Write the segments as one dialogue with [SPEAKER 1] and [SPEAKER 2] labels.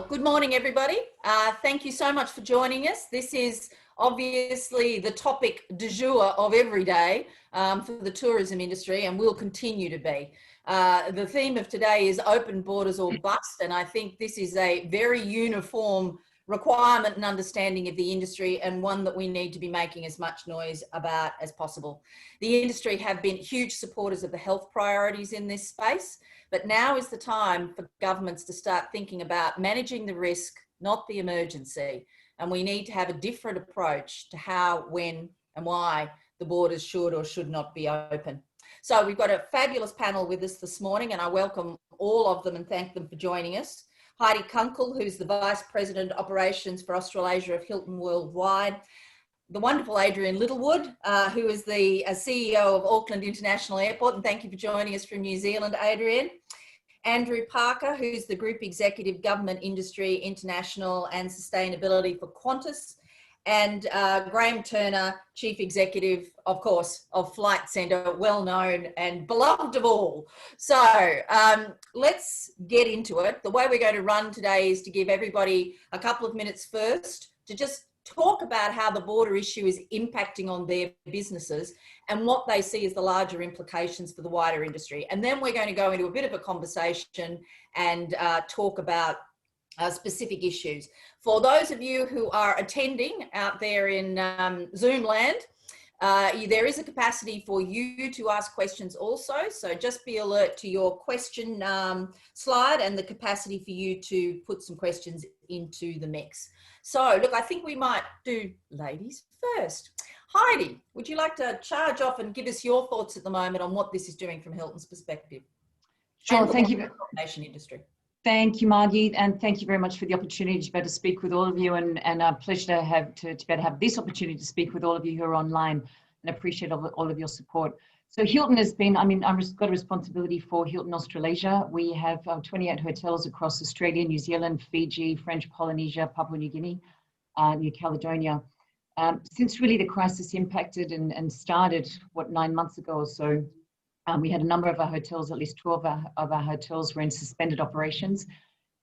[SPEAKER 1] Well, good morning, everybody. Thank you so much for joining us. This is obviously the topic du jour of every day for the tourism industry, and will continue to be. The theme of today is open borders or bust, and I think this is a very uniform requirement and understanding of the industry, and one that we need to be making as much noise about as possible. The industry have been huge supporters of the health priorities in this space, but now is the time for governments to start thinking about managing the risk, not the emergency. And we need to have a different approach to how, when and why the borders should or should not be open. So we've got a fabulous panel with us this morning, and I welcome all of them and thank them for joining us. Heidi Kunkel, who's the Vice President Operations for Australasia of Hilton Worldwide. The wonderful Adrian Littlewood, who is the CEO of Auckland International Airport, and thank you for joining us from New Zealand, Adrian. Andrew Parker, who's the Group Executive Government Industry, International and Sustainability for Qantas, and Graham Turner, Chief Executive, of course, of Flight Centre, well known and beloved of all. So let's get into it. The way we're going to run today is to give everybody a couple of minutes first to just talk about how the border issue is impacting on their businesses and what they see as the larger implications for the wider industry. And then we're going to go into a bit of a conversation and talk about specific issues. For those of you who are attending out there in Zoom land, there is a capacity for you to ask questions also. So just be alert to your question slide and the capacity for you to put some questions into the mix. So look, I think we might do ladies first. Heidi, would you like to charge off and give us your thoughts at the moment on what this is doing from Hilton's perspective?
[SPEAKER 2] Sure, thank you.
[SPEAKER 1] Industry.
[SPEAKER 2] Thank you, Margy, and thank you very much for the opportunity to be able to speak with all of you, and a pleasure to have to be able to have this opportunity to speak with all of you who are online, and appreciate all of your support. So Hilton has been, I've got a responsibility for Hilton Australasia. We have 28 hotels across Australia, New Zealand, Fiji, French Polynesia, Papua New Guinea, New Caledonia. Since really the crisis impacted and started, 9 months ago or so, we had a number of our hotels, at least 12 of our hotels were in suspended operations.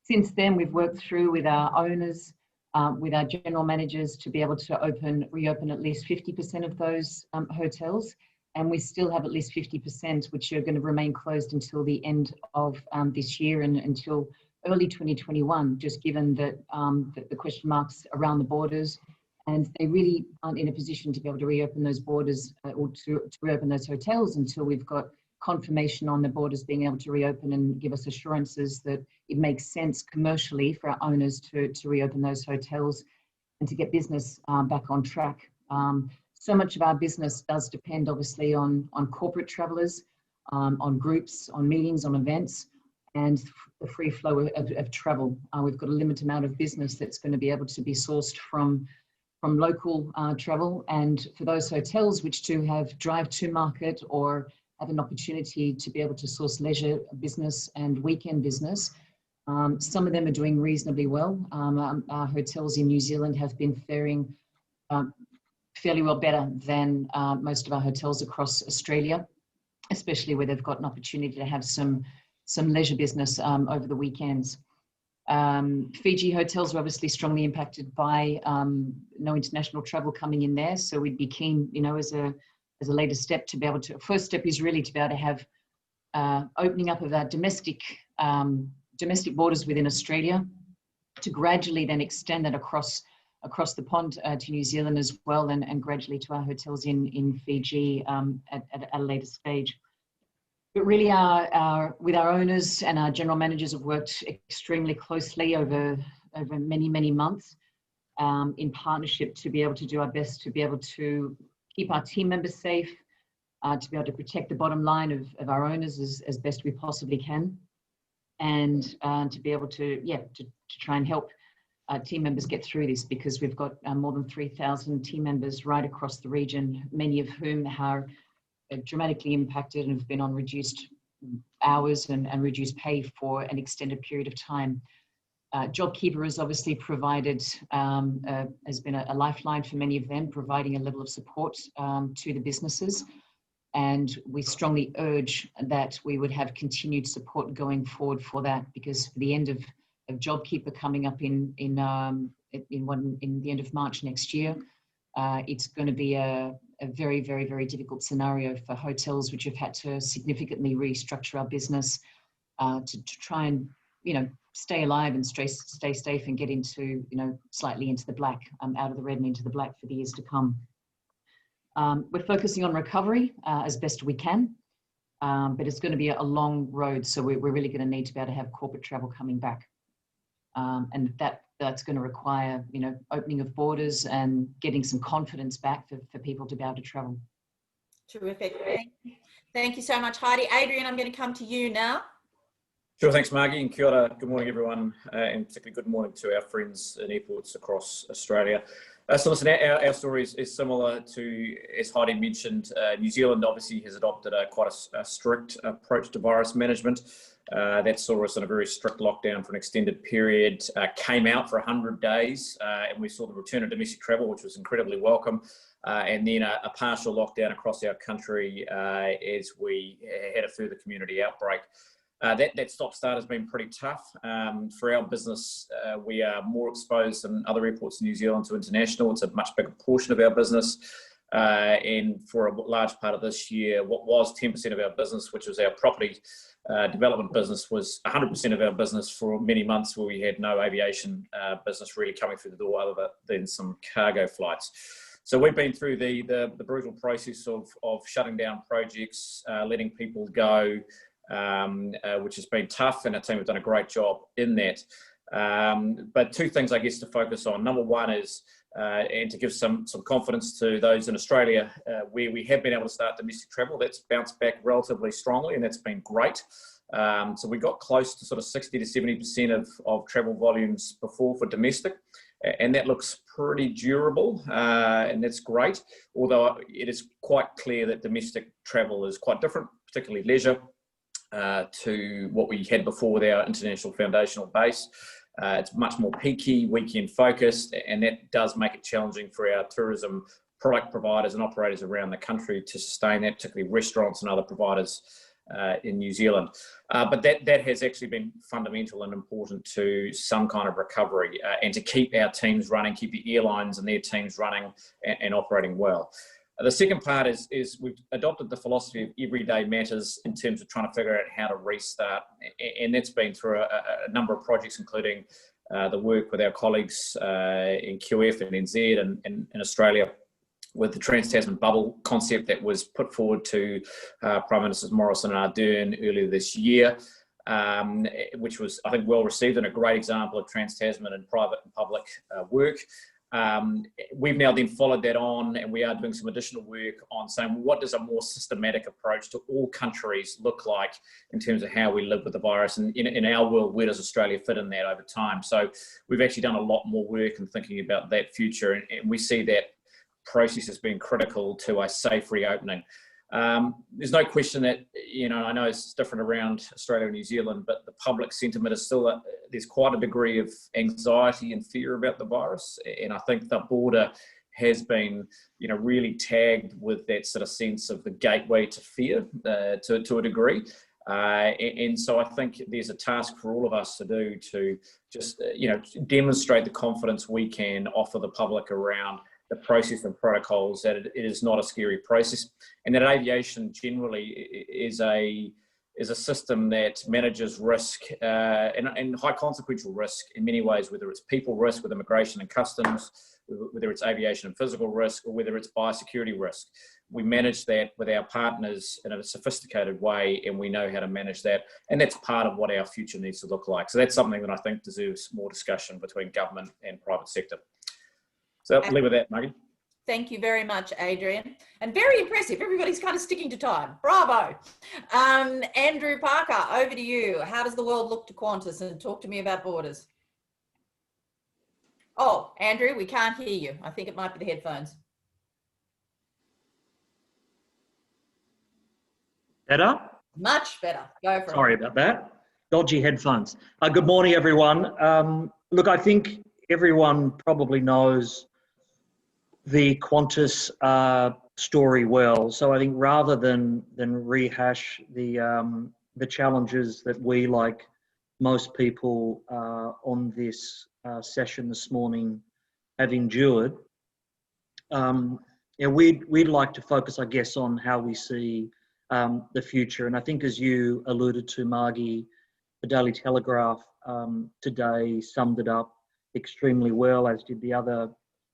[SPEAKER 2] Since then, we've worked through with our owners, with our general managers to be able to reopen at least 50% of those hotels. And we still have at least 50%, which are going to remain closed until the end of this year and until early 2021, just given that the question marks around the borders. And they really aren't in a position to be able to reopen those borders or to reopen those hotels until we've got confirmation on the borders being able to reopen and give us assurances that it makes sense commercially for our owners to reopen those hotels and to get business back on track. So much of our business does depend obviously on corporate travellers, on groups, on meetings, on events, and the free flow of travel. We've got a limited amount of business that's going to be able to be sourced from local travel, and for those hotels which do have drive-to market or have an opportunity to be able to source leisure business and weekend business, some of them are doing reasonably well. Our hotels in New Zealand have been faring fairly well better than most of our hotels across Australia, especially where they've got an opportunity to have some leisure business over the weekends. Fiji hotels are obviously strongly impacted by no international travel coming in there. So we'd be keen, as a later step to be able to, first step is really to be able to have opening up of our domestic borders within Australia, to gradually then extend that across the pond to New Zealand as well, and gradually to our hotels in Fiji at a later stage. But really with our owners and our general managers have worked extremely closely over many, many months in partnership to be able to do our best to be able to keep our team members safe, to be able to protect the bottom line of our owners as best we possibly can, and to be able to try and help team members get through this, because we've got more than 3,000 team members right across the region, many of whom are dramatically impacted and have been on reduced hours and reduced pay for an extended period of time. JobKeeper has obviously provided, has been a lifeline for many of them, providing a level of support to the businesses. And we strongly urge that we would have continued support going forward for that, because for the end of JobKeeper coming up in the end of March next year. It's going to be a very, very, very difficult scenario for hotels which have had to significantly restructure our business to try and, stay alive and stay safe and get into, slightly into the black, out of the red and into the black for the years to come. We're focusing on recovery as best we can, but it's going to be a long road. So we're really going to need to be able to have corporate travel coming back. And that's going to require, opening of borders and getting some confidence back for people to be able to travel.
[SPEAKER 1] Terrific. Thank you so much, Heidi. Adrian, I'm going to come to you now.
[SPEAKER 3] Sure, thanks, Margy, and kia ora. Good morning, everyone, and particularly good morning to our friends in airports across Australia. So listen, our story is similar to, as Heidi mentioned, New Zealand obviously has adopted quite a strict approach to virus management. That saw us in a very strict lockdown for an extended period, came out for 100 days, and we saw the return of domestic travel, which was incredibly welcome. And then a partial lockdown across our country as we had a further community outbreak. That stop-start has been pretty tough. For our business, we are more exposed than other airports in New Zealand to international. It's a much bigger portion of our business. And for a large part of this year, what was 10% of our business, which was our property development business, was 100% of our business for many months, where we had no aviation business really coming through the door other than some cargo flights. So we've been through the brutal process of shutting down projects, letting people go, which has been tough, and our team have done a great job in that. But two things, I guess, to focus on. Number one is, and to give some confidence to those in Australia, where we have been able to start domestic travel, that's bounced back relatively strongly, and that's been great. So we got close to sort of 60 to 70% of travel volumes before for domestic, and that looks pretty durable, and that's great. Although it is quite clear that domestic travel is quite different, particularly leisure, to what we had before with our international foundational base. It's much more peaky, weekend focused, and that does make it challenging for our tourism product providers and operators around the country to sustain that, particularly restaurants and other providers in New Zealand. But that has actually been fundamental and important to some kind of recovery, and to keep our teams running, keep the airlines and their teams running and operating well. The second part is we've adopted the philosophy of everyday matters in terms of trying to figure out how to restart. And that's been through a number of projects, including the work with our colleagues in QF and NZ and in Australia, with the Trans-Tasman bubble concept that was put forward to Prime Ministers Morrison and Ardern earlier this year, which was, I think, well received and a great example of Trans-Tasman and private and public work. We've now then followed that on, and we are doing some additional work on saying, well, what does a more systematic approach to all countries look like in terms of how we live with the virus? And in our world, where does Australia fit in that over time? So we've actually done a lot more work in thinking about that future, and we see that process as being critical to a safe reopening. There's no question that, I know it's different around Australia and New Zealand, but the public sentiment is still, there's quite a degree of anxiety and fear about the virus. And I think the border has been, really tagged with that sort of sense of the gateway to fear to a degree. And so I think there's a task for all of us to do to just, demonstrate the confidence we can offer the public around the process and protocols, that it is not a scary process, and that aviation generally is a system that manages risk and high consequential risk in many ways, whether it's people risk with immigration and customs, whether it's aviation and physical risk, or whether it's biosecurity risk. We manage that with our partners in a sophisticated way, and we know how to manage that, and that's part of what our future needs to look like. So that's something that I think deserves more discussion between government and private sector. So I'll leave with that, Margy.
[SPEAKER 1] Thank you very much, Adrian. And very impressive. Everybody's kind of sticking to time. Bravo. Andrew Parker, over to you. How does the world look to Qantas? And talk to me about borders. Oh, Andrew, we can't hear you. I think it might be the headphones.
[SPEAKER 4] Better?
[SPEAKER 1] Much better. Go for it.
[SPEAKER 4] Sorry about that. Dodgy headphones. Good morning, everyone. Look, I think everyone probably knows the Qantas story well. So I think rather than rehash the challenges that we, like most people on this session this morning have endured. Yeah, we'd like to focus, I guess, on how we see the future. And I think, as you alluded to, Margy, the Daily Telegraph today summed it up extremely well, as did the other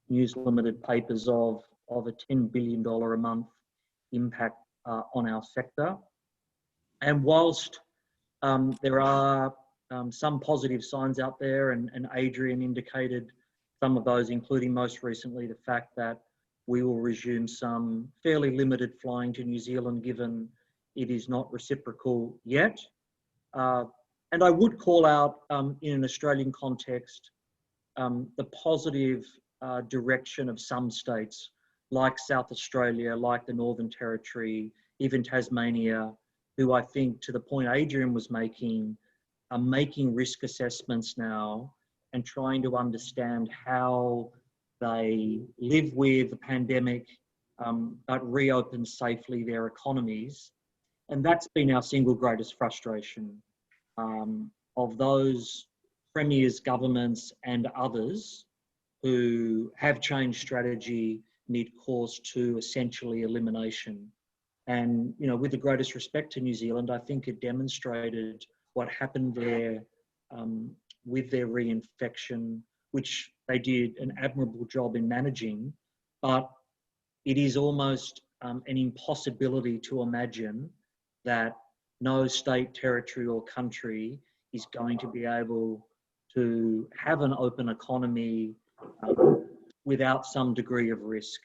[SPEAKER 4] News Limited papers, of a $10 billion a month impact on our sector. And whilst there are some positive signs out there, and Adrian indicated some of those, including most recently the fact that we will resume some fairly limited flying to New Zealand, given it is not reciprocal yet. And I would call out, in an Australian context, the positive direction of some states like South Australia, like the Northern Territory, even Tasmania, who I think, to the point Adrian was making, are making risk assessments now and trying to understand how they live with the pandemic, but reopen safely their economies. And that's been our single greatest frustration, of those premiers, governments and others who have changed strategy mid-course to essentially elimination. And, you know, with the greatest respect to New Zealand, I think it demonstrated what happened there with their reinfection, which they did an admirable job in managing, but it is almost an impossibility to imagine that no state, territory or country is going to be able to have an open economy without some degree of risk.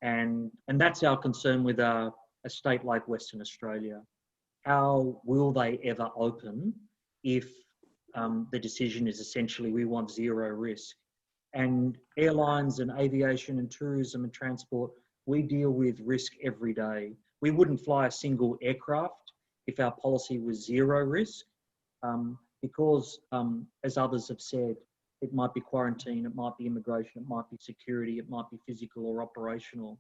[SPEAKER 4] And that's our concern with a state like Western Australia. How will they ever open if the decision is essentially we want zero risk? And airlines and aviation and tourism and transport, we deal with risk every day. We wouldn't fly a single aircraft if our policy was zero risk, because as others have said, it might be quarantine, it might be immigration, it might be security, it might be physical or operational.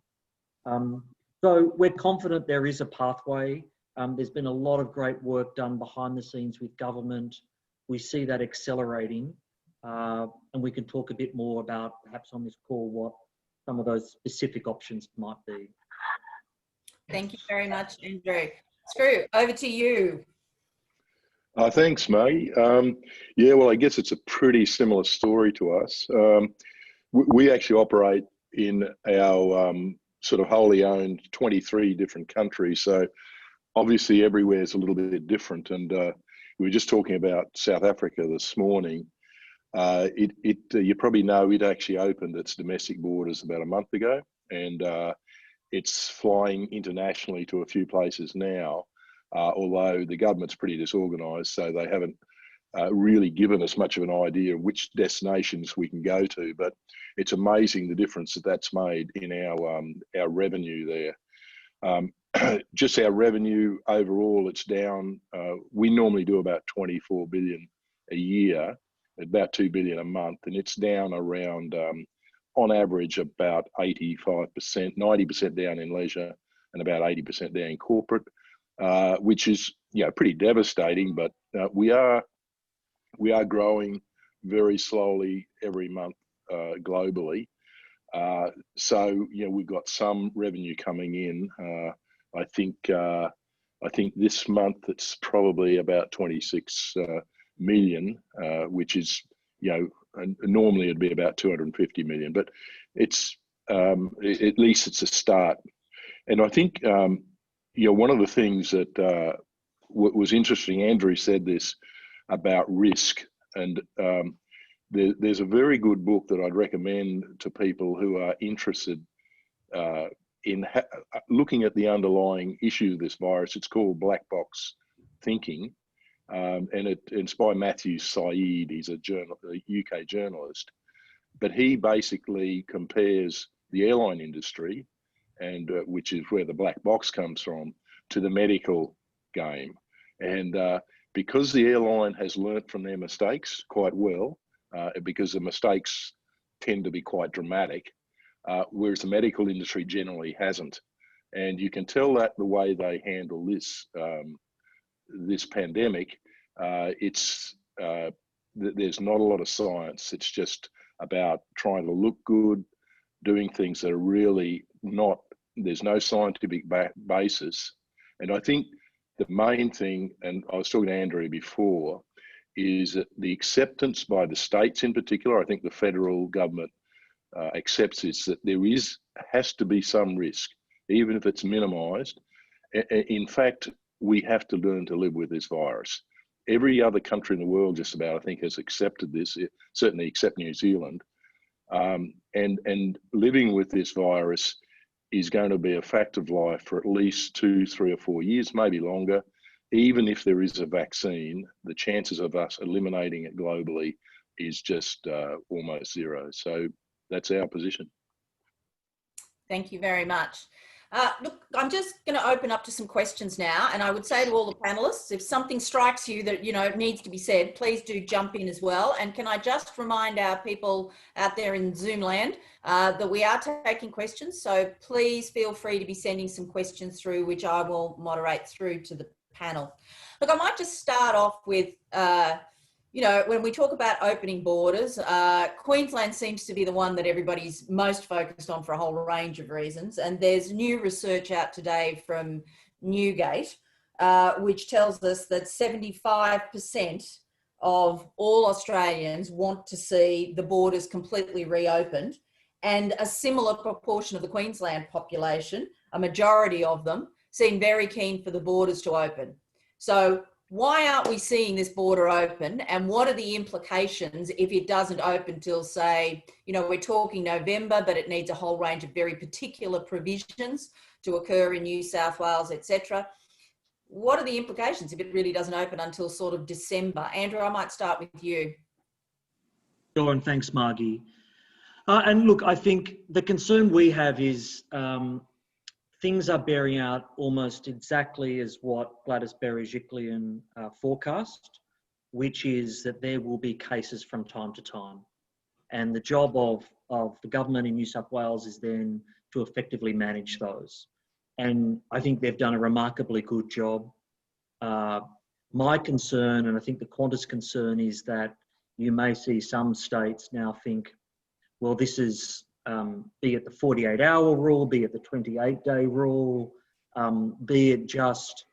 [SPEAKER 4] So we're confident there is a pathway. There's been a lot of great work done behind the scenes with government. We see that accelerating, and we can talk a bit more about, perhaps on this call, what some of those specific options might be.
[SPEAKER 1] Thank you very much, Andrew. Skroo, over to you.
[SPEAKER 5] Thanks, May. Yeah, well, I guess it's a pretty similar story to us. We actually operate in our sort of wholly owned 23 different countries. So obviously everywhere is a little bit different. And we were just talking about South Africa this morning. You probably know it actually opened its domestic borders about a month ago, and it's flying internationally to a few places now, although the government's pretty disorganised, so they haven't really given us much of an idea of which destinations we can go to. But it's amazing the difference that that's made in our revenue there. Just our revenue overall, it's down. We normally do about 24 billion a year, about 2 billion a month, and it's down around, on average, about 85%, 90% down in leisure and about 80% down in corporate, which is, you know, pretty devastating. But we are growing very slowly every month globally. So, you know, we've got some revenue coming in. I think this month it's probably about 26 million, which is, you know, normally it'd be about 250 million, but it's at least it's a start. And I think, you know, one of the things that was interesting, Andrew said this about risk, and there's a very good book that I'd recommend to people who are interested in looking at the underlying issue of this virus. It's called Black Box Thinking, and it's by Matthew Saeed. He's a UK journalist, but he basically compares the airline industry, and which is where the black box comes from, to the medical game. And because the airline has learnt from their mistakes quite well, because the mistakes tend to be quite dramatic, whereas the medical industry generally hasn't. And you can tell that the way they handle this this pandemic, it's there's not a lot of science. It's just about trying to look good, doing things that are really not, there's no scientific basis. And I think the main thing, and I was talking to Andrea before, is that the acceptance by the states in particular, I think the federal government accepts this, that there has to be some risk, even if it's minimised. In fact, we have to learn to live with this virus. Every other country in the world, just about, I think, has accepted this, certainly except New Zealand. And living with this virus is going to be a fact of life for at least 2, 3 or 4 years, maybe longer. Even if there is a vaccine, the chances of us eliminating it globally is just almost zero. So that's our position.
[SPEAKER 1] Thank you very much. Look, I'm just going to open up to some questions now, and I would say to all the panelists, if something strikes you that, you know, needs to be said, please do jump in as well. And can I just remind our people out there in Zoom land that we are taking questions, so please feel free to be sending some questions through, which I will moderate through to the panel. Look, I might just start off with, you know, when we talk about opening borders, Queensland seems to be the one that everybody's most focused on for a whole range of reasons. And there's new research out today from Newgate, which tells us that 75% of all Australians want to see the borders completely reopened. And a similar proportion of the Queensland population, a majority of them, seem very keen for the borders to open. So why aren't we seeing this border open, and what are the implications if it doesn't open till, say, you know, we're talking November, but it needs a whole range of very particular provisions to occur in New South Wales, etc. What are the implications if it really doesn't open until sort of December? Andrew, I might start with you.
[SPEAKER 4] Sure, and thanks, Margy. And look, I think the concern we have is things are bearing out almost exactly as what Gladys Berejiklian forecast, which is that there will be cases from time to time. And the job of the government in New South Wales is then to effectively manage those. And I think they've done a remarkably good job. My concern, and I think the Qantas concern, is that you may see some states now think, well, this is, be it the 48-hour rule, be it the 28-day rule, be it just,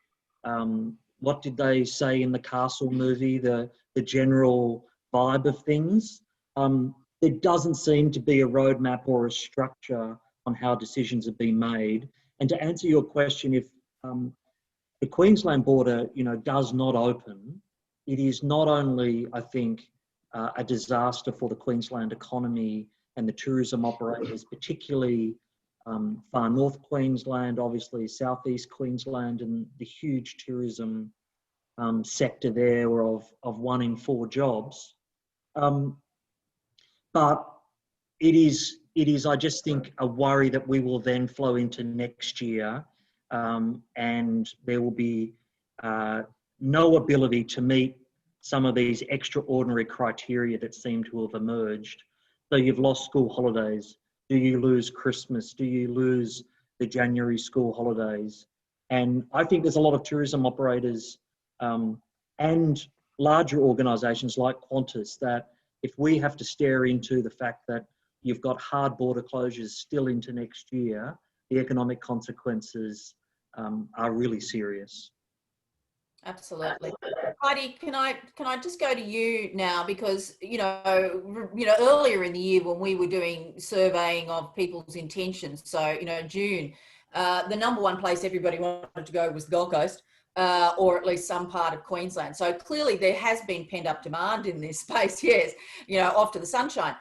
[SPEAKER 4] what did they say in the Castle movie, the general vibe of things. There doesn't seem to be a roadmap or a structure on how decisions have been made. And to answer your question, if the Queensland border, you know, does not open, it is not only, I think, a disaster for the Queensland economy and the tourism operators, particularly far north Queensland, obviously southeast Queensland, and the huge tourism sector there of 1 in 4 jobs. But it is, I just think, a worry that we will then flow into next year, and there will be no ability to meet some of these extraordinary criteria that seem to have emerged. So you've lost school holidays. Do you lose Christmas? Do you lose the January school holidays? And I think there's a lot of tourism operators and larger organisations like Qantas that, if we have to stare into the fact that you've got hard border closures still into next year, the economic consequences are really serious.
[SPEAKER 1] Absolutely. Heidi, can I just go to you now, because you know earlier in the year when we were doing surveying of people's intentions, so you know June, the number one place everybody wanted to go was the Gold Coast, or at least some part of Queensland. So clearly there has been pent up demand in this space. Yes, you know, off to the sunshine.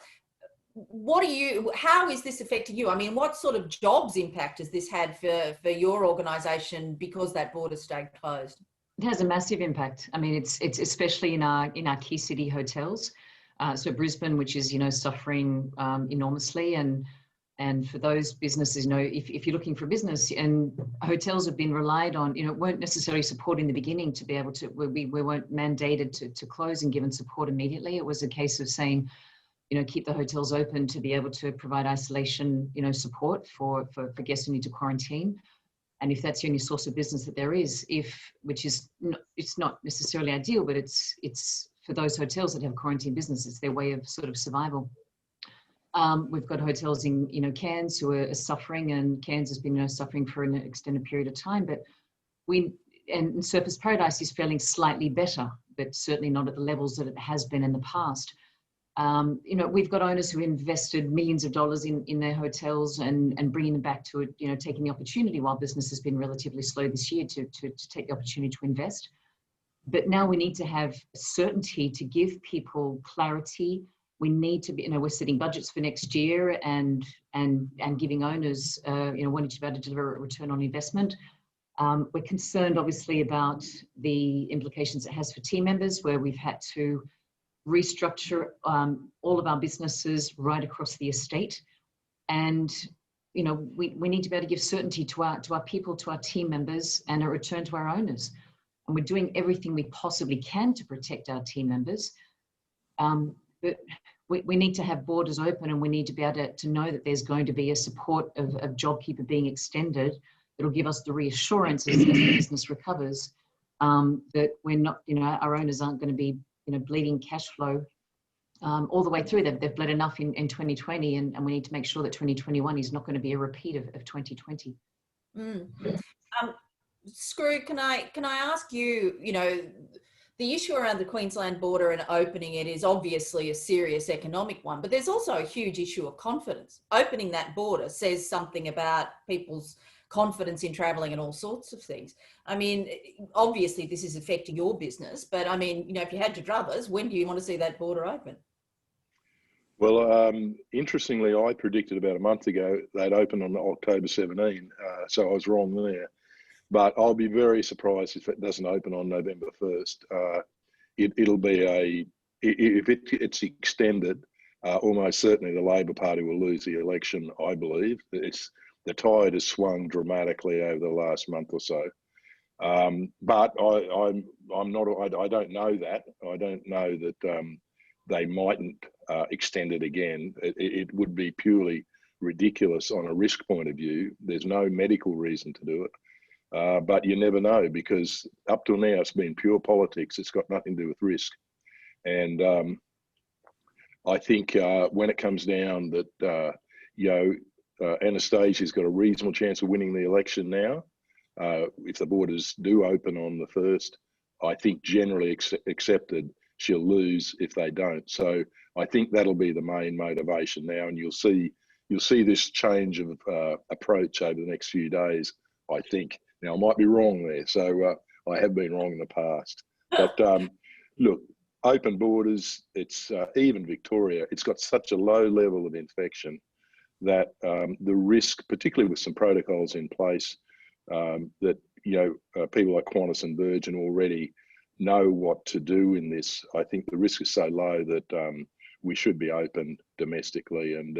[SPEAKER 1] How is this affecting you? I mean, what sort of jobs impact has this had for your organisation because that border stayed closed?
[SPEAKER 2] It has a massive impact. I mean, it's especially in our key city hotels. So Brisbane, which is, you know, suffering enormously, and for those businesses, you know, if you're looking for business, and hotels have been relied on, you know, weren't necessarily supported in the beginning to be able to, we weren't mandated to close and given support immediately. It was a case of saying, you know, keep the hotels open to be able to provide isolation, you know, support for guests who need to quarantine. And if that's the only source of business that there is, which is, it's not necessarily ideal, but it's for those hotels that have quarantine business. It's their way of sort of survival. We've got hotels in, Cairns who are suffering, and Cairns has been, suffering for an extended period of time. But and Surfers Paradise is feeling slightly better, but certainly not at the levels that it has been in the past. We've got owners who invested millions of dollars in their hotels and bringing them back to it, taking the opportunity while business has been relatively slow this year to take the opportunity to invest. But now we need to have certainty to give people clarity. We need to be, we're setting budgets for next year and giving owners, wanting to be able to deliver a return on investment. We're concerned, obviously, about the implications it has for team members, where we've had to restructure all of our businesses right across the estate. And, we need to be able to give certainty to our people, to our team members, and a return to our owners. And we're doing everything we possibly can to protect our team members. But we need to have borders open, and we need to be able to know that there's going to be a support of JobKeeper being extended. It'll give us the reassurance as the business recovers, that we're not, our owners aren't going to be, bleeding cash flow all the way through. They've bled enough in 2020, and we need to make sure that 2021 is not going to be a repeat of 2020.
[SPEAKER 1] Skroo, can I ask you, the issue around the Queensland border and opening it is obviously a serious economic one, but there's also a huge issue of confidence. Opening that border says something about people's confidence in travelling and all sorts of things. I mean, obviously this is affecting your business, but I mean, if you had your druthers, when do you want to see that border open?
[SPEAKER 5] Well, interestingly, I predicted about a month ago they'd open on October 17, so I was wrong there. But I'll be very surprised if it doesn't open on November 1st. It'll be if it's extended, almost certainly the Labor Party will lose the election, I believe. The tide has swung dramatically over the last month or so. But I don't know that. I don't know that they mightn't extend it again. It would be purely ridiculous on a risk point of view. There's no medical reason to do it. But you never know, because up till now it's been pure politics. It's got nothing to do with risk. And I think when it comes down that, Anastasia's got a reasonable chance of winning the election now. If the borders do open on the 1st, I think generally accepted she'll lose if they don't. So I think that'll be the main motivation now, and you'll see this change of approach over the next few days, I think. Now, I might be wrong there, so I have been wrong in the past. But look, open borders, it's even Victoria, it's got such a low level of infection that the risk, particularly with some protocols in place, that people like Qantas and Virgin already know what to do in this. I think the risk is so low that we should be open domestically, and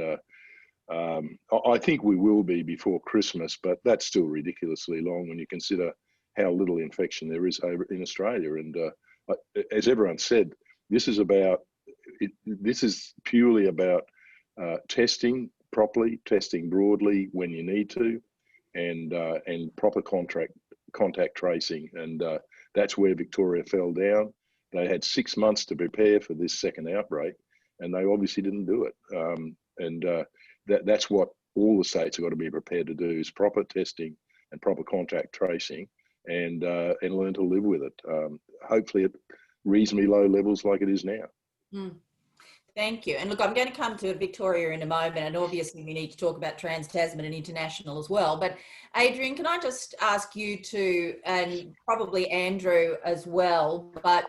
[SPEAKER 5] I think we will be before Christmas, but that's still ridiculously long when you consider how little infection there is over in Australia. And as everyone said, this is purely about testing properly, testing broadly when you need to, and proper contact tracing. And that's where Victoria fell down. They had 6 months to prepare for this second outbreak, and they obviously didn't do it. That's what all the states have got to be prepared to do, is proper testing and proper contact tracing, and learn to live with it. Hopefully at reasonably low levels like it is now.
[SPEAKER 1] Thank you. And look, I'm going to come to Victoria in a moment, and obviously we need to talk about Trans-Tasman and international as well. But Adrian, can I just ask you to, and probably Andrew as well, but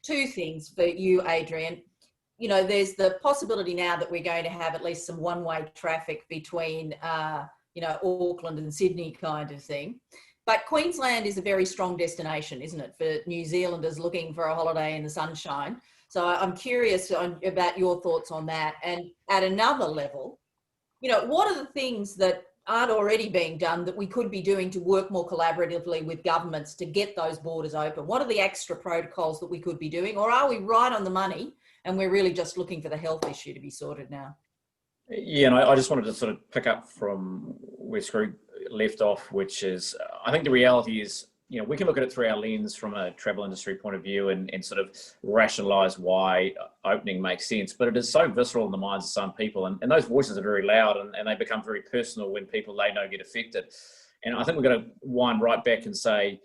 [SPEAKER 1] two things for you, Adrian. There's the possibility now that we're going to have at least some one-way traffic between, Auckland and Sydney kind of thing. But Queensland is a very strong destination, isn't it, for New Zealanders looking for a holiday in the sunshine. So I'm curious about your thoughts on that. And at another level, what are the things that aren't already being done that we could be doing to work more collaboratively with governments to get those borders open? What are the extra protocols that we could be doing? Or are we right on the money and we're really just looking for the health issue to be sorted now?
[SPEAKER 3] Yeah, and I just wanted to sort of pick up from where Skroo left off, which is, I think the reality is we can look at it through our lens from a travel industry point of view and sort of rationalise why opening makes sense. But it is so visceral in the minds of some people, and those voices are very loud, and they become very personal when people they know get affected. And I think we're going to wind right back and say,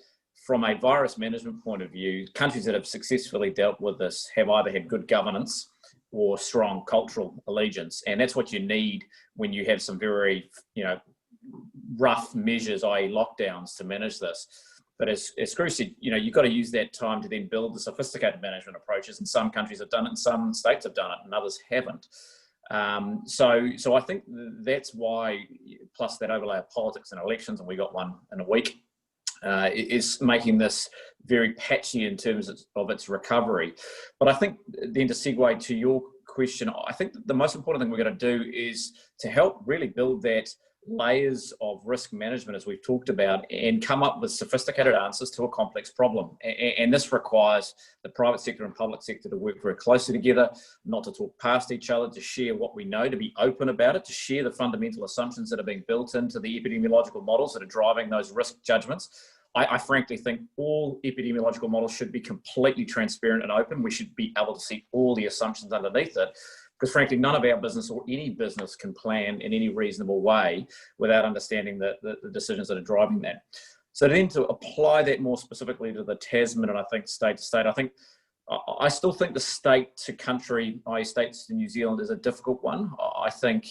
[SPEAKER 3] from a virus management point of view, countries that have successfully dealt with this have either had good governance or strong cultural allegiance. And that's what you need when you have some very, rough measures, i.e. lockdowns, to manage this. But as Skroo said, you've got to use that time to then build the sophisticated management approaches. And some countries have done it, and some states have done it, and others haven't. So I think that's why, plus that overlay of politics and elections, and we got one in a week, is making this very patchy in terms of its recovery. But I think then, to segue to your question, I think the most important thing we're going to do is to help really build that layers of risk management, as we've talked about, and come up with sophisticated answers to a complex problem. And this requires the private sector and public sector to work very closely together, not to talk past each other, to share what we know, to be open about it, to share the fundamental assumptions that are being built into the epidemiological models that are driving those risk judgments. I frankly think all epidemiological models should be completely transparent and open. We should be able to see all the assumptions underneath it, because frankly, none of our business or any business can plan in any reasonable way without understanding the decisions that are driving that. So then to apply that more specifically to the Tasman, and I think state to state, I still think the state to country, i.e. states to New Zealand, is a difficult one. I think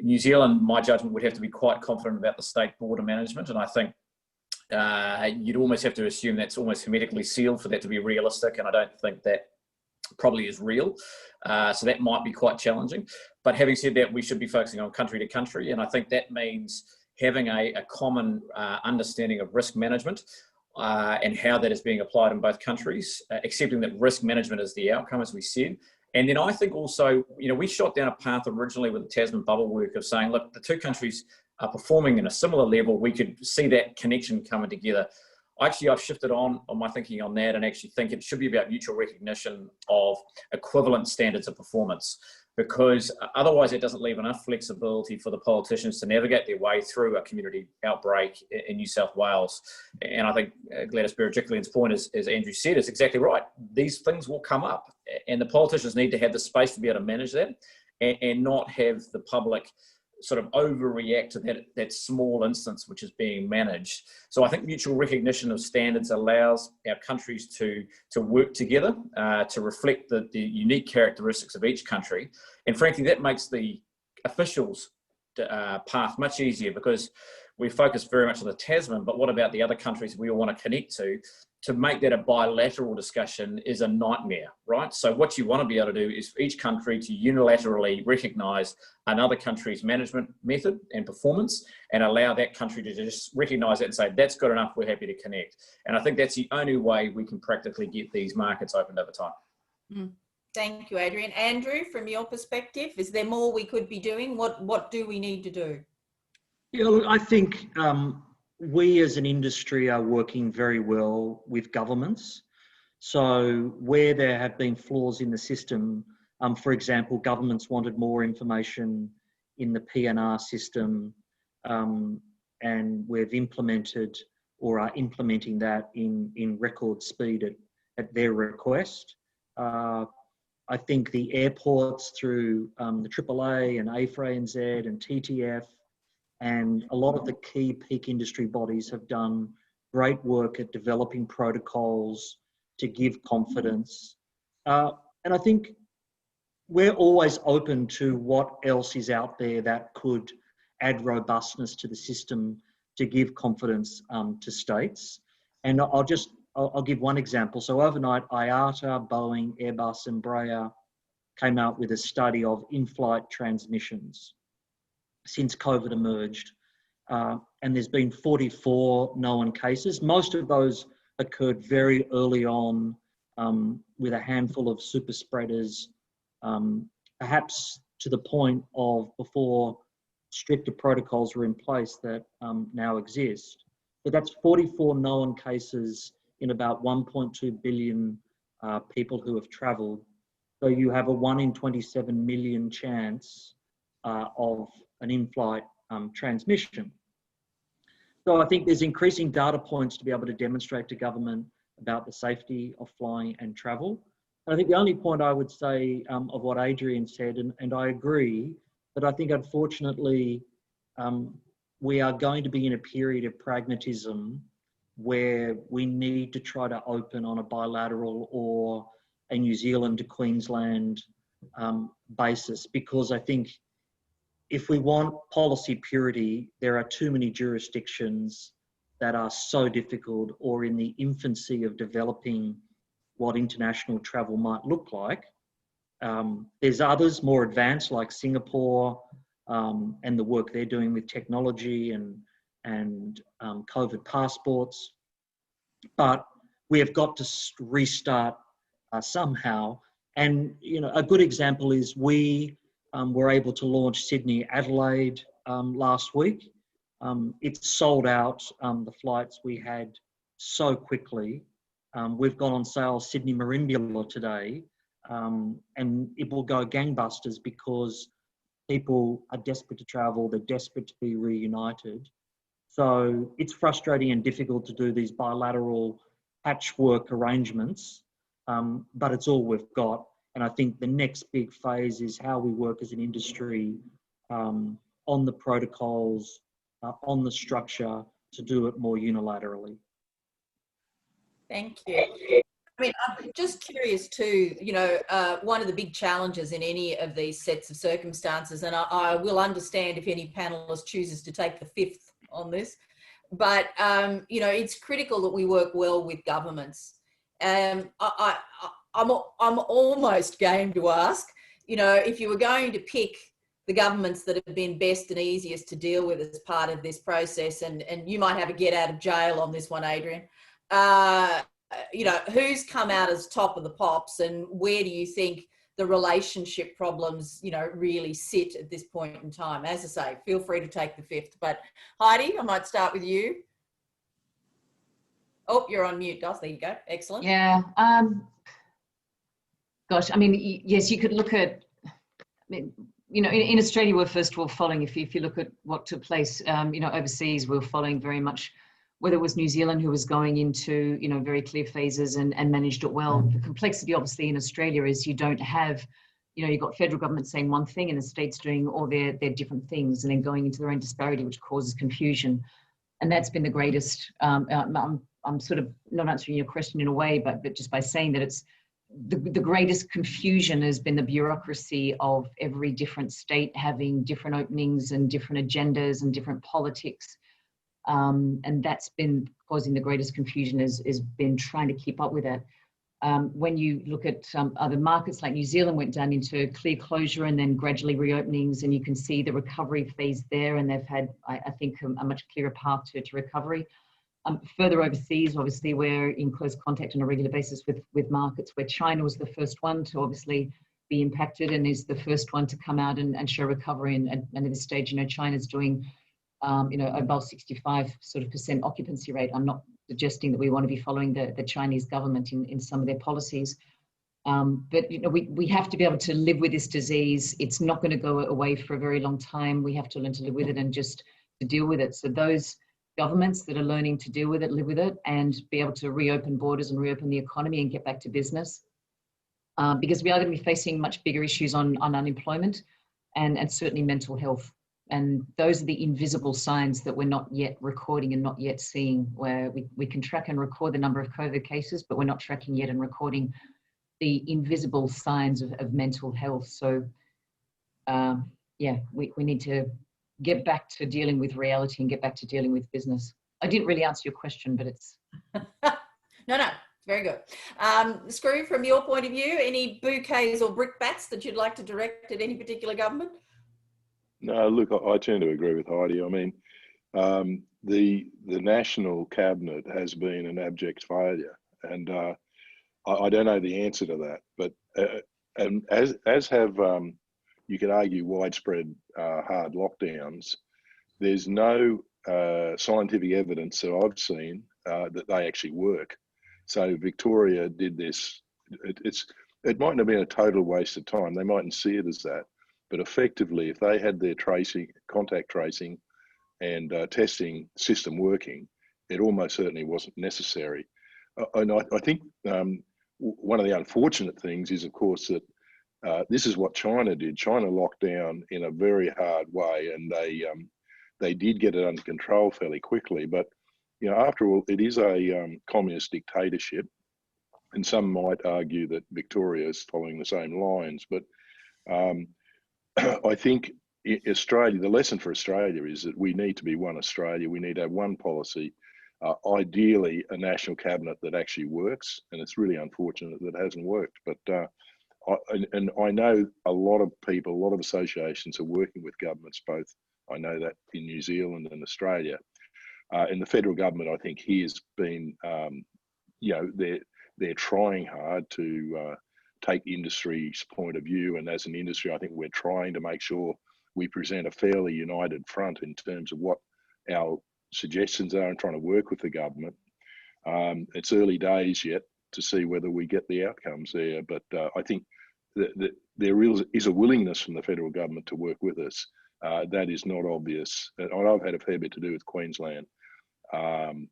[SPEAKER 3] New Zealand, my judgment, would have to be quite confident about the state border management, and I think you'd almost have to assume that's almost hermetically sealed for that to be realistic, and I don't think that probably is real. So that might be quite challenging. But having said that, we should be focusing on country to country, and I think that means having a common understanding of risk management and how that is being applied in both countries, accepting that risk management is the outcome, as we said. And then I think also, we shot down a path originally with the Tasman bubble work of saying, look, the two countries are performing in a similar level. We could see that connection coming together. Actually, I've shifted on my thinking on that, and actually think it should be about mutual recognition of equivalent standards of performance, because otherwise it doesn't leave enough flexibility for the politicians to navigate their way through a community outbreak in New South Wales. And I think Gladys Berejiklian's point, as Andrew said, is exactly right. These things will come up, and the politicians need to have the space to be able to manage that and not have the public sort of overreact to that small instance which is being managed. So I think mutual recognition of standards allows our countries to work together to reflect the unique characteristics of each country. And frankly, that makes the officials' path much easier, because we focus very much on the Tasman, but what about the other countries we all want to connect to? To make that a bilateral discussion is a nightmare, right? So what you want to be able to do is for each country to unilaterally recognise another country's management method and performance, and allow that country to just recognise that and say, that's good enough, we're happy to connect. And I think that's the only way we can practically get these markets opened over time.
[SPEAKER 1] Thank you, Adrian. Andrew, from your perspective, is there more we could be doing? What do we need to do?
[SPEAKER 4] Yeah, look, I think we as an industry are working very well with governments. So where there have been flaws in the system, for example, governments wanted more information in the PNR system, and we've implemented or are implementing that in record speed at their request. I think the airports through the AAA and AFRANZ and TTF and a lot of the key peak industry bodies have done great work at developing protocols to give confidence. And I think we're always open to what else is out there that could add robustness to the system to give confidence to states. And I'll give one example. So overnight, IATA, Boeing, Airbus, and Embraer came out with a study of in-flight transmissions since COVID emerged. And there's been 44 known cases. Most of those occurred very early on with a handful of super spreaders, perhaps to the point of before stricter protocols were in place that now exist. But that's 44 known cases in about 1.2 billion people who have travelled. So you have a 1 in 27 million chance of an in-flight transmission. So I think there's increasing data points to be able to demonstrate to government about the safety of flying and travel. And I think the only point I would say of what Adrian said, and I agree, that I think unfortunately we are going to be in a period of pragmatism where we need to try to open on a bilateral or a New Zealand to Queensland basis, because I think if we want policy purity, there are too many jurisdictions that are so difficult or in the infancy of developing what international travel might look like. There's others more advanced like Singapore and the work they're doing with technology and COVID passports. But we have got to restart somehow. And a good example is we were able to launch Sydney Adelaide last week. It's sold out, the flights we had, so quickly. We've gone on sale Sydney Merimbula today, and it will go gangbusters because people are desperate to travel, they're desperate to be reunited. So it's frustrating and difficult to do these bilateral patchwork arrangements, but it's all we've got. And I think the next big phase is how we work as an industry on the protocols, on the structure to do it more unilaterally.
[SPEAKER 1] Thank you. I mean, I'm just curious too, one of the big challenges in any of these sets of circumstances, and I will understand if any panelist chooses to take the fifth on this, but, it's critical that we work well with governments. I'm almost game to ask, if you were going to pick the governments that have been best and easiest to deal with as part of this process, and you might have a get out of jail on this one, Adrian, who's come out as top of the pops, and where do you think the relationship problems, really sit at this point in time? As I say, feel free to take the fifth, but Heidi, I might start with you. Oh, you're on mute, Doss. There you go. Excellent.
[SPEAKER 2] Yeah. Gosh, I mean, yes, you could look at, in Australia, we're first of all following, if you look at what took place, overseas, we're following very much, whether it was New Zealand who was going into, very clear phases and managed it well. The complexity, obviously, in Australia is you don't have, you've got federal government saying one thing and the states doing all their different things and then going into their own disparity, which causes confusion. And that's been the greatest, I'm sort of not answering your question in a way, but just by saying that it's the greatest confusion has been the bureaucracy of every different state having different openings and different agendas and different politics. And that's been causing the greatest confusion, has been trying to keep up with that. When you look at other markets like New Zealand went down into clear closure and then gradually reopenings, and you can see the recovery phase there, and they've had, I think, a much clearer path to recovery. Further overseas, obviously, we're in close contact on a regular basis with markets where China was the first one to obviously be impacted and is the first one to come out and show recovery. And at this stage, China's doing, above 65% occupancy rate. I'm not suggesting that we want to be following the Chinese government in some of their policies. But we have to be able to live with this disease. It's not going to go away for a very long time. We have to learn to live with it and just to deal with it. So those governments that are learning to deal with it, live with it, and be able to reopen borders and reopen the economy and get back to business. Because we are going to be facing much bigger issues on unemployment and certainly mental health. And those are the invisible signs that we're not yet recording and not yet seeing, where we can track and record the number of COVID cases, but we're not tracking yet and recording the invisible signs of mental health. So we need to get back to dealing with reality and get back to dealing with business. I didn't really answer your question, but it's...
[SPEAKER 1] No, very good. Skroo, from your point of view, any bouquets or brickbats that you'd like to direct at any particular government?
[SPEAKER 5] No, look, I tend to agree with Heidi. I mean, the National Cabinet has been an abject failure, and I don't know the answer to that. But and as have you could argue widespread hard lockdowns, there's no scientific evidence that I've seen that they actually work. So Victoria did this. It mightn't have been a total waste of time. They mightn't see it as that. But effectively, if they had their contact tracing and testing system working, it almost certainly wasn't necessary. And I think one of the unfortunate things is, of course, that this is what China did. China locked down in a very hard way, and they did get it under control fairly quickly. But after all, it is a communist dictatorship, and some might argue that Victoria is following the same lines. But I think Australia, the lesson for Australia is that we need to be one Australia. We need to have one policy, ideally a national cabinet that actually works. And it's really unfortunate that it hasn't worked. But I know a lot of people, a lot of associations are working with governments, both, I know that in New Zealand and Australia. And the federal government, I think, here has been, they're trying hard to take industry's point of view. And as an industry, I think we're trying to make sure we present a fairly united front in terms of what our suggestions are and trying to work with the government. It's early days yet to see whether we get the outcomes there, but I think that there is a willingness from the federal government to work with us. That is not obvious. And I've had a fair bit to do with Queensland. Here,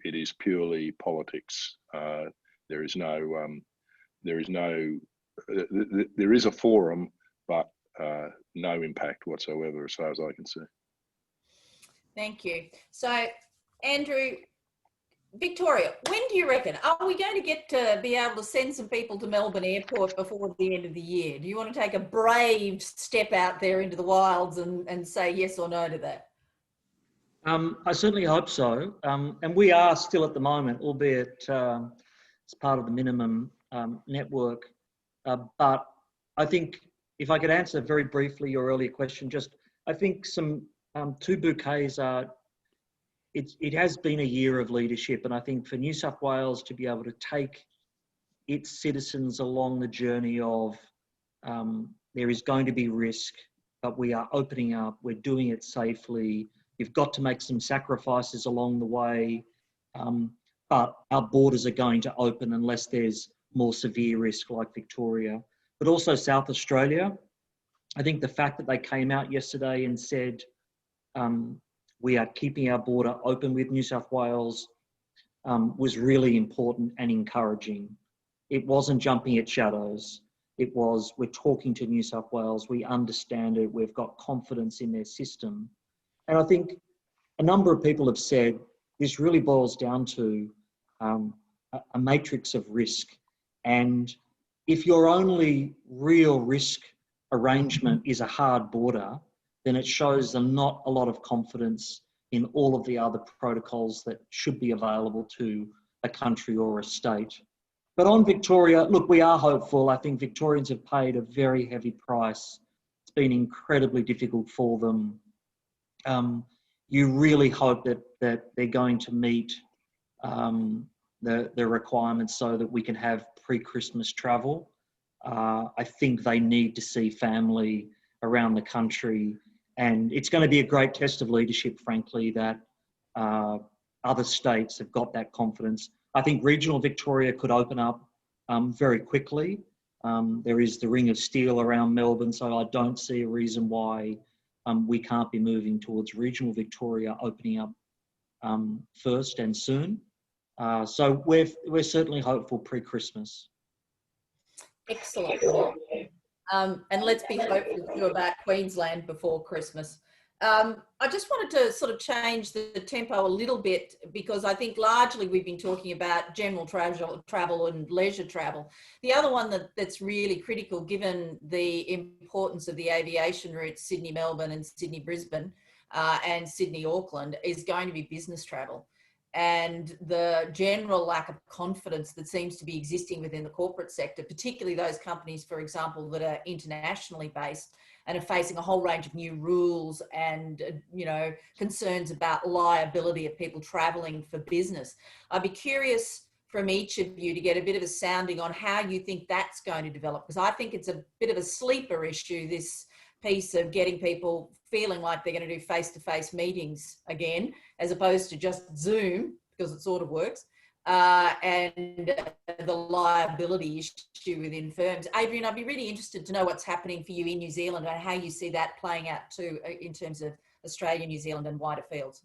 [SPEAKER 5] it is purely politics. There is a forum, but no impact whatsoever, as far as I can see.
[SPEAKER 1] Thank you. So, Andrew, Victoria, when do you reckon? Are we going to get to be able to send some people to Melbourne Airport before the end of the year? Do you want to take a brave step out there into the wilds and say yes or no to that?
[SPEAKER 4] I certainly hope so. And we are still at the moment, albeit as part of the minimum network. But I think if I could answer very briefly your earlier question, I think some two bouquets are, it has been a year of leadership, and I think for New South Wales to be able to take its citizens along the journey of there is going to be risk, but we are opening up, we're doing it safely. You've got to make some sacrifices along the way, but our borders are going to open unless there's more severe risk like Victoria. But also South Australia, I think the fact that they came out yesterday and said, we are keeping our border open with New South Wales was really important and encouraging. It wasn't jumping at shadows. It was, we're talking to New South Wales, we understand it, we've got confidence in their system. And I think a number of people have said this really boils down to a matrix of risk. And if your only real risk arrangement is a hard border, then it shows them not a lot of confidence in all of the other protocols that should be available to a country or a state. But on Victoria, look, we are hopeful. I think Victorians have paid a very heavy price. It's been incredibly difficult for them. You really hope that they're going to meet the requirements so that we can have pre-Christmas travel. I think they need to see family around the country, and it's going to be a great test of leadership, frankly, that other states have got that confidence. I think regional Victoria could open up very quickly. There is the ring of steel around Melbourne, so I don't see a reason why we can't be moving towards regional Victoria opening up first and soon. So we're certainly hopeful pre-Christmas.
[SPEAKER 1] Excellent. And let's be hopeful too about Queensland before Christmas. I just wanted to sort of change the tempo a little bit, because I think largely we've been talking about general travel and leisure travel. The other one that's really critical, given the importance of the aviation routes, Sydney-Melbourne and Sydney-Brisbane and Sydney-Auckland, is going to be business travel. And the general lack of confidence that seems to be existing within the corporate sector, particularly those companies, for example, that are internationally based and are facing a whole range of new rules and, concerns about liability of people traveling for business. I'd be curious from each of you to get a bit of a sounding on how you think that's going to develop, because I think it's a bit of a sleeper issue, this piece of getting people feeling like they're going to do face-to-face meetings again, as opposed to just Zoom, because it sort of works, and the liability issue within firms. Adrian, I'd be really interested to know what's happening for you in New Zealand and how you see that playing out too, in terms of Australia, New Zealand and wider fields?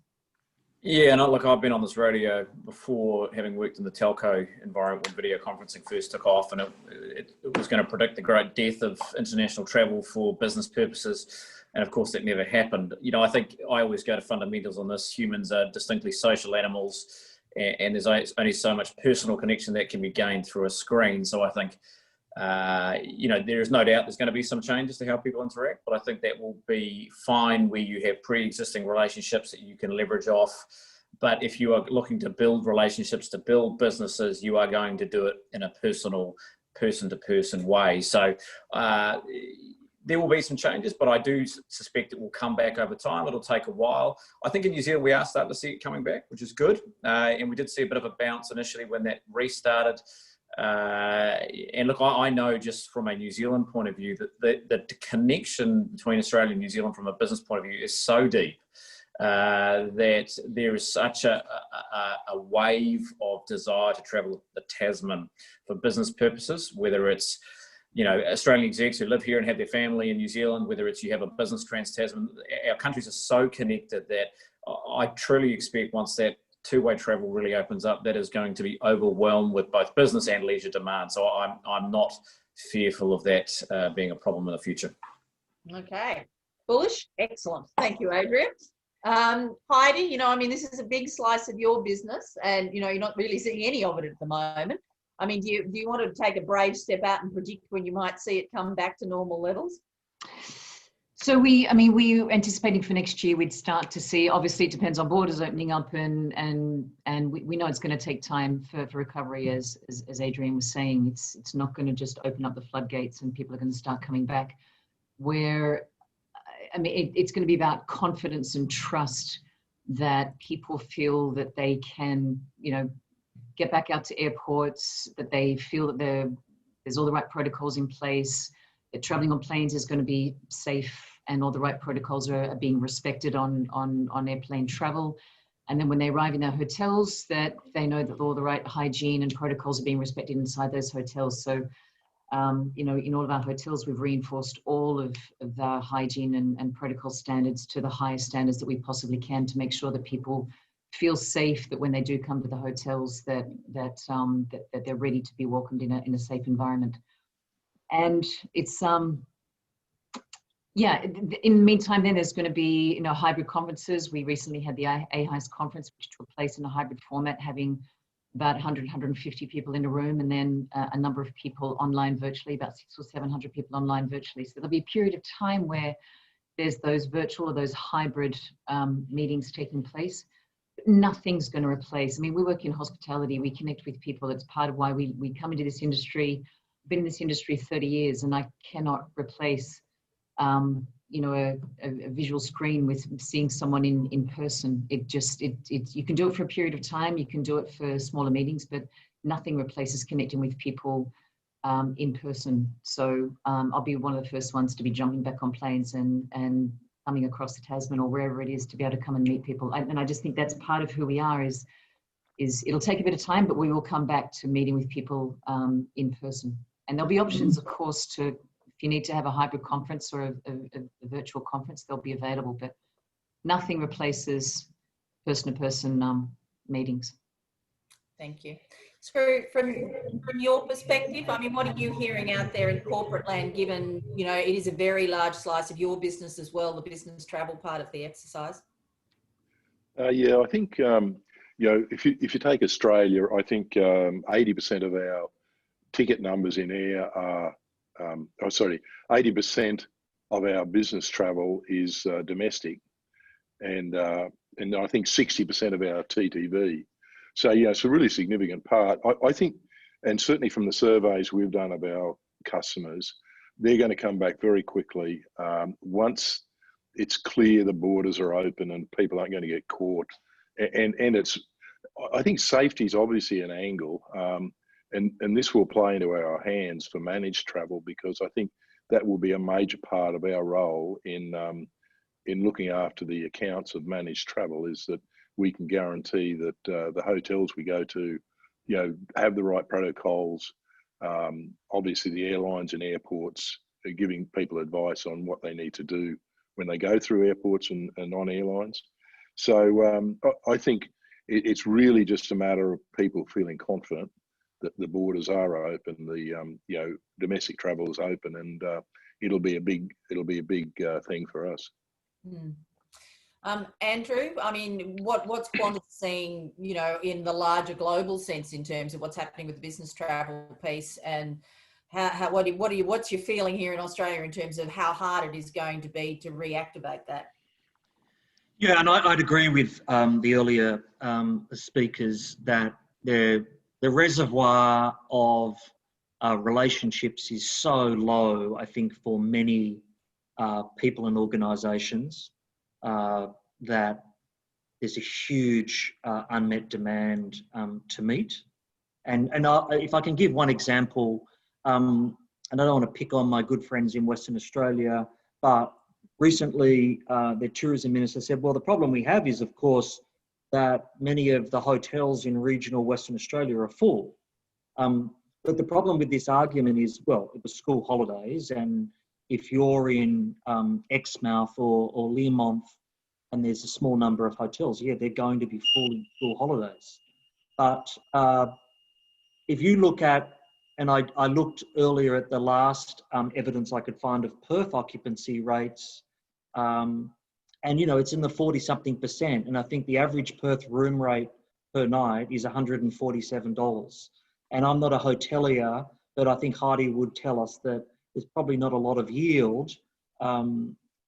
[SPEAKER 3] Yeah, and look, I've been on this radio before, having worked in the telco environment when video conferencing first took off, and it was going to predict the great death of international travel for business purposes. And of course, that never happened. You know, I think I always go to fundamentals on this. Humans are distinctly social animals, and there's only so much personal connection that can be gained through a screen. So I think, you know, there is no doubt there's going to be some changes to how people interact, but I think that will be fine where you have pre-existing relationships that you can leverage off. But if you are looking to build relationships, to build businesses, you are going to do it in a personal, person-to-person way. So there will be some changes, but I do suspect it will come back over time. It'll take a while. I think in New Zealand, we are starting to see it coming back, which is good. And we did see a bit of a bounce initially when that restarted. And look, I know just from a New Zealand point of view that the connection between Australia and New Zealand from a business point of view is so deep that there is such a wave of desire to travel the Tasman for business purposes, whether it's, you know, Australian execs who live here and have their family in New Zealand, whether it's you have a business trans-Tasman. Our countries are so connected that I truly expect once that two-way travel really opens up, that is going to be overwhelmed with both business and leisure demand. So I'm not fearful of that being a problem in the future.
[SPEAKER 1] Okay, bullish, excellent. Thank you, Adrian. Heidi, you know, I mean, this is a big slice of your business, and you know, you're not really seeing any of it at the moment. I mean, do you want to take a brave step out and predict when you might see it come back to normal levels?
[SPEAKER 2] So we anticipating for next year, we'd start to see, obviously it depends on borders opening up and we know it's going to take time for recovery, as Adrian was saying. It's not going to just open up the floodgates and people are going to start coming back. Where, I mean, it's going to be about confidence and trust that people feel that they can, you know, get back out to airports, that they feel that there's all the right protocols in place, that traveling on planes is going to be safe and all the right protocols are being respected on airplane travel. And then when they arrive in their hotels, that they know that all the right hygiene and protocols are being respected inside those hotels. So, you know, in all of our hotels, we've reinforced all of the hygiene and protocol standards to the highest standards that we possibly can to make sure that people feel safe, that when they do come to the hotels, that they're ready to be welcomed in a safe environment. And it's yeah, in the meantime, then there's going to be, you know, hybrid conferences. We recently had the AHIS conference, which took place in a hybrid format, having about 100, 150 people in a room, and then a number of people online virtually, about 600 or 700 people online virtually. So there'll be a period of time where there's those virtual or those hybrid meetings taking place. Nothing's going to replace. I mean, we work in hospitality. We connect with people. It's part of why we come into this industry. I've been in this industry 30 years, and I cannot replace, you know, a visual screen with seeing someone in person. It you can do it for a period of time. You can do it for smaller meetings, but nothing replaces connecting with people in person. So I'll be one of the first ones to be jumping back on planes and coming across the Tasman or wherever it is to be able to come and meet people. And I just think that's part of who we are. Is it'll take a bit of time, but we will come back to meeting with people in person. And there'll be options, of course, to, if you need to have a hybrid conference or a virtual conference, they'll be available, but nothing replaces person-to-person meetings.
[SPEAKER 1] Thank you. So from your perspective, I mean, what are you hearing out there in corporate land, given, you know, it is a very large slice of your business as well, the business travel part of the exercise?
[SPEAKER 5] Yeah, I think, you know, if you take Australia, I think 80% of our ticket numbers in air are, 80% of our business travel is domestic, and I think 60% of our TTV. So yeah, it's a really significant part. I think, and certainly from the surveys we've done of our customers, they're going to come back very quickly once it's clear the borders are open and people aren't going to get caught. And it's, I think safety is obviously an angle, and this will play into our hands for managed travel, because I think that will be a major part of our role in looking after the accounts of managed travel, is that we can guarantee that the hotels we go to, you know, have the right protocols. Obviously, the airlines and airports are giving people advice on what they need to do when they go through airports and on airlines. So I think it's really just a matter of people feeling confident that the borders are open, the domestic travel is open, and it'll be a big thing for us.
[SPEAKER 1] Mm. Andrew, I mean, what's Qantas seeing, in the larger global sense in terms of what's happening with the business travel piece, and what's your feeling here in Australia in terms of how hard it is going to be to reactivate that?
[SPEAKER 4] Yeah, and I'd agree with the earlier speakers that the reservoir of relationships is so low, I think, for many people and organisations, that there's a huge unmet demand to meet. And if I can give one example, and I don't want to pick on my good friends in Western Australia, but recently their tourism minister said, well, the problem we have is, of course, that many of the hotels in regional Western Australia are full. But the problem with this argument is, well, it was school holidays, and if you're in Exmouth or Learmonth and there's a small number of hotels, yeah, they're going to be full in school holidays. But if you look at, and I looked earlier at the last evidence I could find of Perth occupancy rates, and it's in the 40-something%, and I think the average Perth room rate per night is $147. And I'm not a hotelier, but I think Heidi would tell us that there's probably not a lot of yield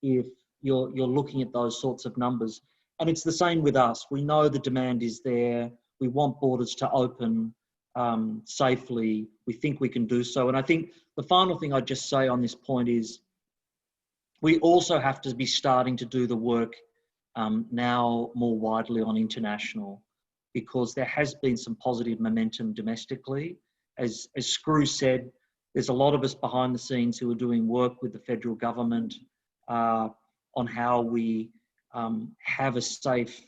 [SPEAKER 4] if you're looking at those sorts of numbers. And it's the same with us. We know the demand is there. We want borders to open safely. We think we can do so. And I think the final thing I'd just say on this point is we also have to be starting to do the work now more widely on international, because there has been some positive momentum domestically. As Skroo said, there's a lot of us behind the scenes who are doing work with the federal government on how we have a safe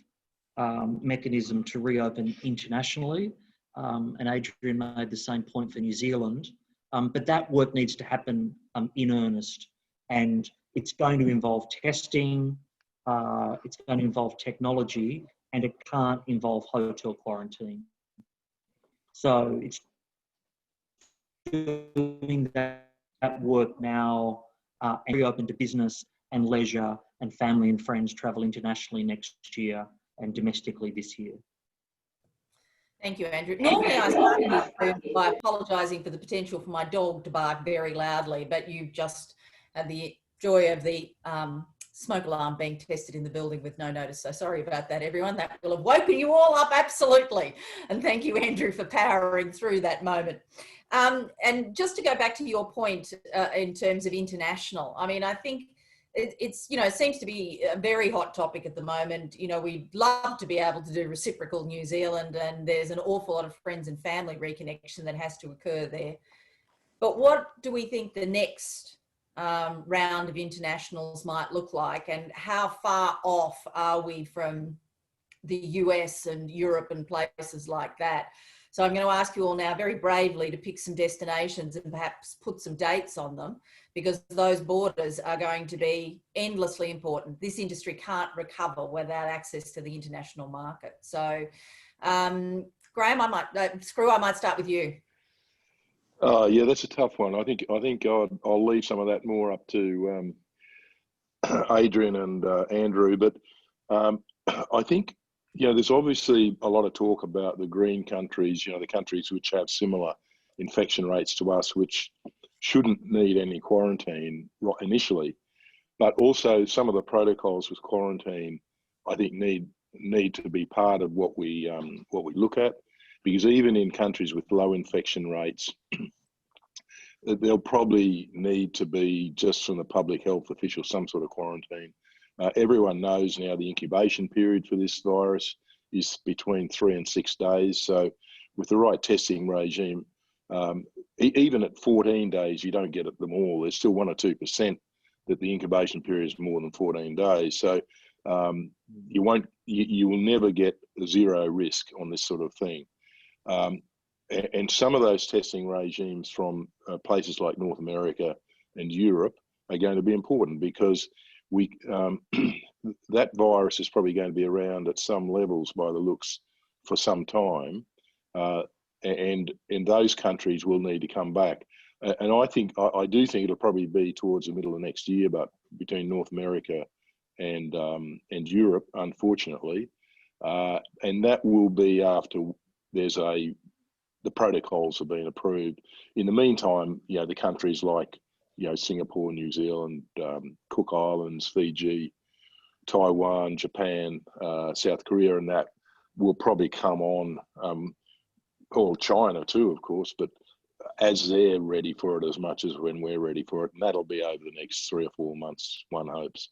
[SPEAKER 4] mechanism to reopen internationally. And Adrian made the same point for New Zealand. But that work needs to happen in earnest. And it's going to involve testing, it's going to involve technology, and it can't involve hotel quarantine. So it's doing that work now and reopen to business and leisure and family and friends travel internationally next year and domestically this year.
[SPEAKER 1] Thank you, Andrew. Normally I start this room by apologising for the potential for my dog to bark very loudly, but you've just had the joy of the smoke alarm being tested in the building with no notice. So sorry about that, everyone. That will have woken you all up, absolutely. And thank you, Andrew, for powering through that moment. And just to go back to your point in terms of international, I mean, I think it's it seems to be a very hot topic at the moment. We'd love to be able to do reciprocal New Zealand, and there's an awful lot of friends and family reconnection that has to occur there. But what do we think the next round of internationals might look like, and how far off are we from the US and Europe and places like that? So I'm going to ask you all now very bravely to pick some destinations and perhaps put some dates on them, because those borders are going to be endlessly important. This industry can't recover without access to the international market. So Graham, Skroo, I might start with you.
[SPEAKER 5] Yeah, that's a tough one. I think I'll leave some of that more up to Adrian and Andrew. But I think there's obviously a lot of talk about the green countries. The countries which have similar infection rates to us, which shouldn't need any quarantine initially. But also some of the protocols with quarantine, I think, need to be part of what we look at. Because even in countries with low infection rates, there'll probably need to be, just from the public health officials, some sort of quarantine. Everyone knows now the incubation period for this virus is between 3 and 6 days. So with the right testing regime, even at 14 days, you don't get at them all. There's still 1 or 2% that the incubation period is more than 14 days. So you will never get zero risk on this sort of thing. And some of those testing regimes from places like North America and Europe are going to be important, because we that virus is probably going to be around at some levels by the looks for some time, and those countries will need to come back. And I do think it'll probably be towards the middle of next year, but between North America and Europe, unfortunately, and that will be after the protocols have been approved. In the meantime, the countries like Singapore, New Zealand, Cook Islands, Fiji, Taiwan, Japan, South Korea, and that will probably come on, or China too, of course, but as they're ready for it as much as when we're ready for it. And that'll be over the next 3 or 4 months, one hopes.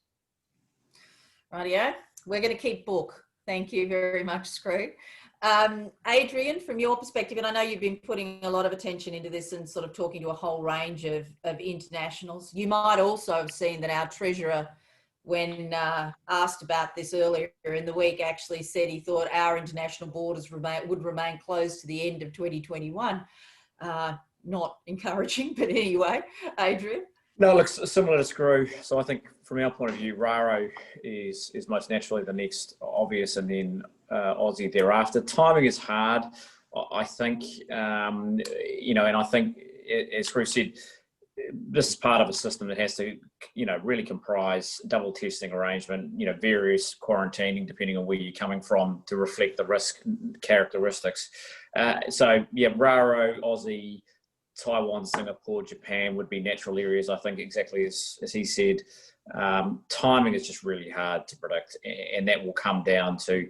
[SPEAKER 1] Rightio. We're going to keep book. Thank you very much, Skroo. Adrian, from your perspective, and I know you've been putting a lot of attention into this and sort of talking to a whole range of internationals. You might also have seen that our Treasurer, when asked about this earlier in the week, actually said he thought our international borders would remain closed to the end of 2021. Not encouraging, but anyway, Adrian.
[SPEAKER 3] No, looks similar to Skroo. So I think from our point of view, Raro is most naturally the next obvious, and then Aussie thereafter. Timing is hard, I think, and I think, as Skroo said, this is part of a system that has to, really comprise double testing arrangement, various quarantining depending on where you're coming from to reflect the risk characteristics. So yeah, Raro, Aussie, Taiwan, Singapore, Japan would be natural areas, I think, exactly as he said. Timing is just really hard to predict, and that will come down to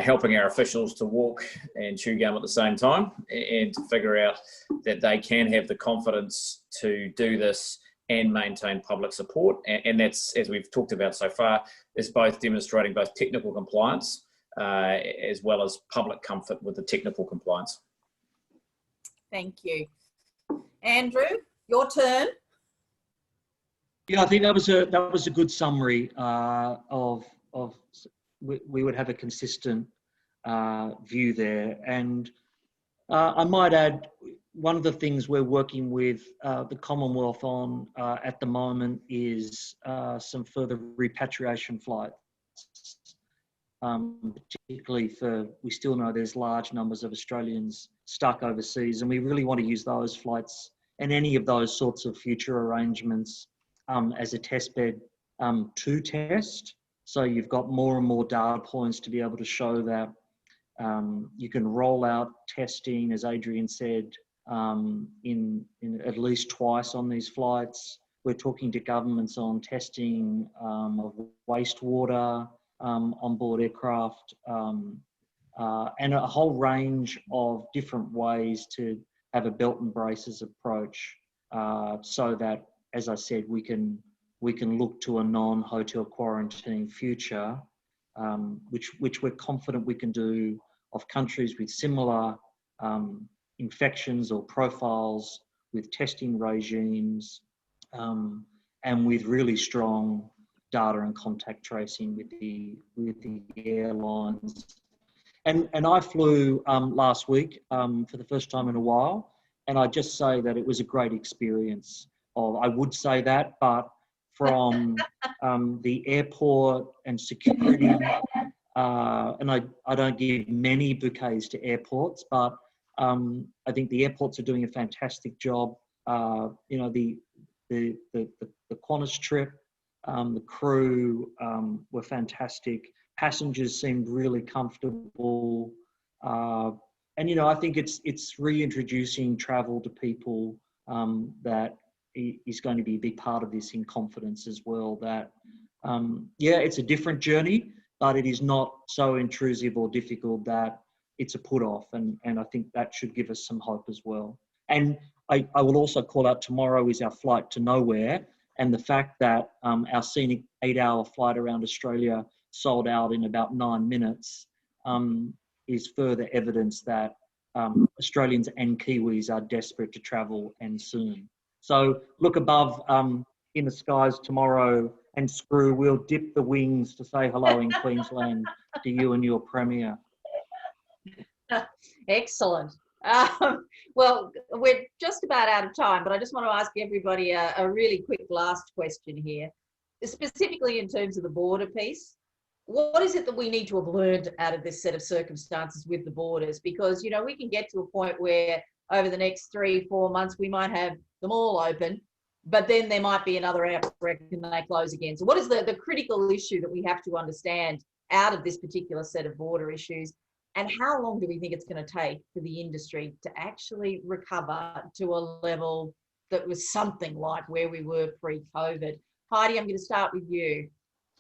[SPEAKER 3] helping our officials to walk and chew gum at the same time, and to figure out that they can have the confidence to do this and maintain public support. And that's, as we've talked about so far, is both demonstrating both technical compliance as well as public comfort with the technical compliance.
[SPEAKER 1] Thank you. Andrew, your turn.
[SPEAKER 4] Yeah, I think that was a good summary of we would have a consistent view there. And I might add, one of the things we're working with the Commonwealth on at the moment is some further repatriation flights, particularly we still know there's large numbers of Australians stuck overseas, and we really want to use those flights and any of those sorts of future arrangements as a test bed to test. So you've got more and more data points to be able to show that you can roll out testing, as Adrian said, in at least twice on these flights. We're talking to governments on testing of wastewater on board aircraft, and a whole range of different ways to have a belt and braces approach, so that, as I said, we can look to a non-hotel quarantine future, which we're confident we can do, of countries with similar infections or profiles, with testing regimes, and with really strong data and contact tracing with the airlines. And I flew last week for the first time in a while, and I just say that it was a great experience. I would say that, but from the airport and security, and I don't give many bouquets to airports, but I think the airports are doing a fantastic job. The Qantas trip, the crew were fantastic. Passengers seemed really comfortable, and I think it's reintroducing travel to people that is going to be a big part of this, in confidence as well. That it's a different journey, but it is not so intrusive or difficult that it's a put off, and I think that should give us some hope as well. And I will also call out, tomorrow is our flight to nowhere, and the fact that our scenic 8-hour flight around Australia sold out in about 9 minutes is further evidence that Australians and Kiwis are desperate to travel, and soon. So look above in the skies tomorrow, and Skroo, we'll dip the wings to say hello in Queensland to you and your Premier.
[SPEAKER 1] Excellent. Well, we're just about out of time, but I just want to ask everybody a really quick last question here. specifically in terms of the border piece, what is it that we need to have learned out of this set of circumstances with the borders? Because, you know, we can get to a point where over the next 3-4 months, we might have them all open, but then there might be another outbreak and they close again. So what is the critical issue that we have to understand out of this particular set of border issues? And how long do we think it's going to take for the industry to actually recover to a level that was something like where we were pre-COVID? Heidi, I'm going to start with you.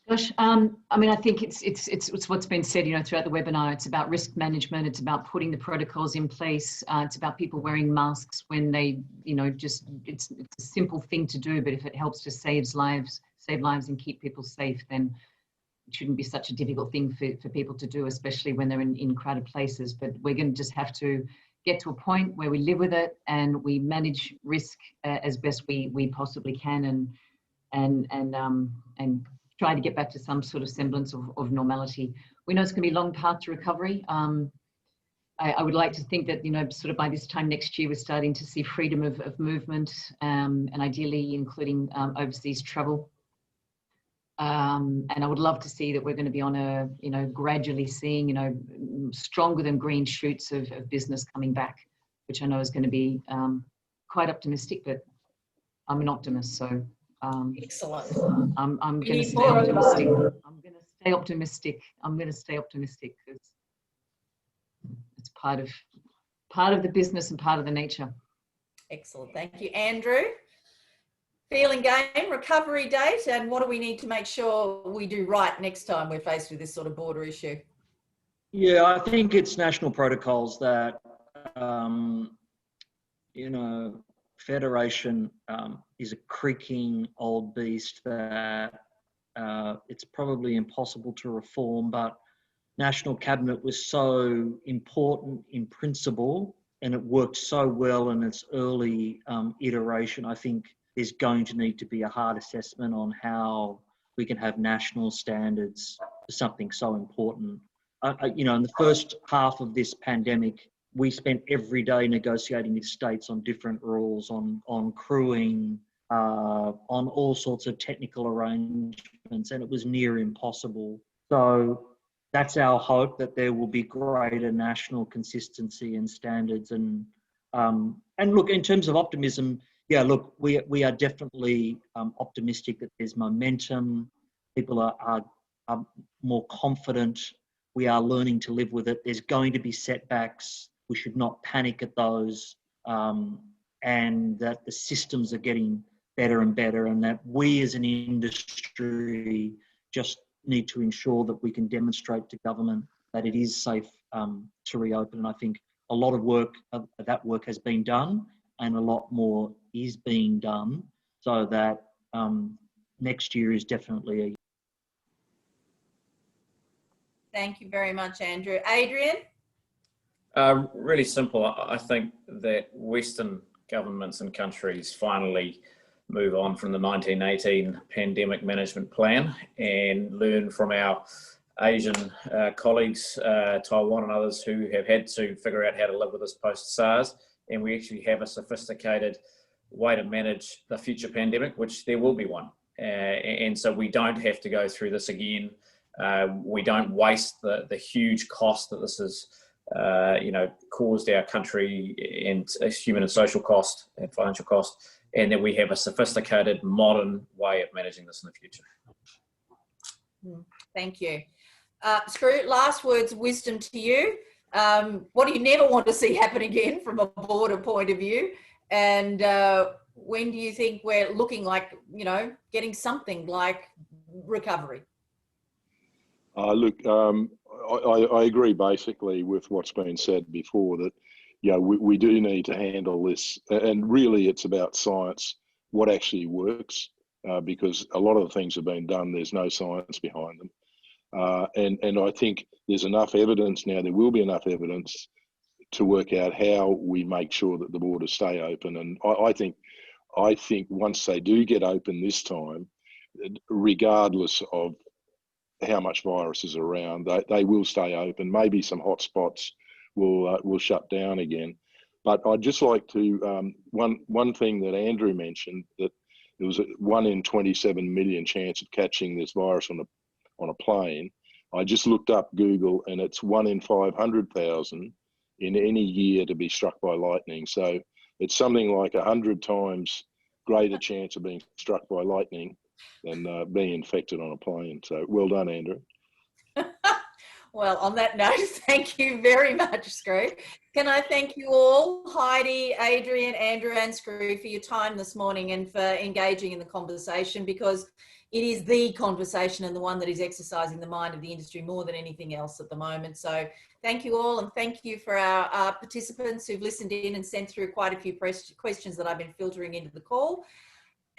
[SPEAKER 2] Gosh, I mean, I think it's what's been said, you know, throughout the webinar. It's about risk management. It's about putting the protocols in place. It's about people wearing masks when they, you know, just it's a simple thing to do. But if it helps to save lives and keep people safe, then it shouldn't be such a difficult thing for people to do, especially when they're in crowded places. But we're going to just have to get to a point where we live with it and we manage risk as best we possibly can, and try to get back to some sort of semblance of normality. We know it's going to be a long path to recovery. I would like to think that, you know, sort of by this time next year, we're starting to see freedom of movement, and ideally including overseas travel. And I would love to see that we're going to be on a, you know, gradually seeing, you know, stronger than green shoots of business coming back, which I know is going to be quite optimistic, but I'm an optimist, so
[SPEAKER 1] Excellent.
[SPEAKER 2] I'm going to stay optimistic. I'm going to stay optimistic. I'm going to stay optimistic because it's part of the business and part of the nature.
[SPEAKER 1] Excellent. Thank you, Andrew. Feeling game, recovery date, and what do we need to make sure we do right next time we're faced with this sort of border issue?
[SPEAKER 4] Yeah, I think it's national protocols that, you know, Federation is a creaking old beast that it's probably impossible to reform, but National Cabinet was so important in principle and it worked so well in its early iteration. I think there's going to need to be a hard assessment on how we can have national standards for something so important. You know, in the first half of this pandemic, we spent every day negotiating with states on different rules, on crewing, on all sorts of technical arrangements, and it was near impossible. So that's our hope, that there will be greater national consistency and standards. And look, in terms of optimism, yeah, look, we are definitely optimistic that there's momentum. People are more confident. We are learning to live with it. There's going to be setbacks. We should not panic at those, and that the systems are getting better and better, and that we as an industry just need to ensure that we can demonstrate to government that it is safe to reopen. And I think a lot of work, that work has been done, and a lot more is being done, so that next year is definitely a...
[SPEAKER 1] Thank you very much, Andrew. Adrian?
[SPEAKER 3] Really simple. I think that Western governments and countries finally move on from the 1918 pandemic management plan and learn from our Asian colleagues, Taiwan and others, who have had to figure out how to live with this post-SARS. And we actually have a sophisticated way to manage the future pandemic, which there will be one. And so we don't have to go through this again. We don't waste the huge cost that this has you know, caused our country, and human and social cost and financial cost, and that we have a sophisticated, modern way of managing this in the future.
[SPEAKER 1] Thank you. Skroo, last words of wisdom to you. What do you never want to see happen again from a border point of view? And when do you think we're looking like, you know, getting something like recovery?
[SPEAKER 5] Look, I agree basically with what's been said before, that, you know, we do need to handle this, and really it's about science, what actually works, because a lot of the things have been done, there's no science behind them. And I think there's enough evidence now, there will be enough evidence to work out how we make sure that the borders stay open. And I think once they do get open this time, regardless of how much virus is around, they will stay open. Maybe some hot spots will shut down again. But I'd just like to, one thing that Andrew mentioned, that It was a 1 in 27 million chance of catching this virus on a plane. I just looked up Google, and it's 1 in 500,000 in any year to be struck by lightning. So it's something like 100 times greater chance of being struck by lightning than being infected on a plane. So well done, Andrew.
[SPEAKER 1] Well, on that note, thank you very much, Skroo. Can I thank you all, Heidi, Adrian, Andrew and Skroo, for your time this morning and for engaging in the conversation, because it is the conversation and the one that is exercising the mind of the industry more than anything else at the moment. So thank you all, and thank you for our participants who've listened in and sent through quite a few questions that I've been filtering into the call.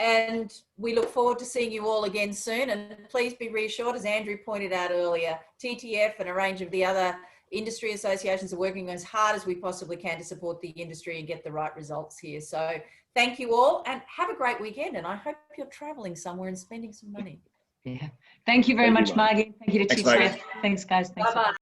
[SPEAKER 1] And we look forward to seeing you all again soon. And please be reassured, as Andrew pointed out earlier, TTF and a range of the other industry associations are working as hard as we possibly can to support the industry and get the right results here. So thank you all, and have a great weekend. And I hope you're traveling somewhere and spending some money.
[SPEAKER 2] Yeah. Thank you very much, Margy. Thank you to TTF. Thanks, guys. Thanks.
[SPEAKER 1] Bye-bye.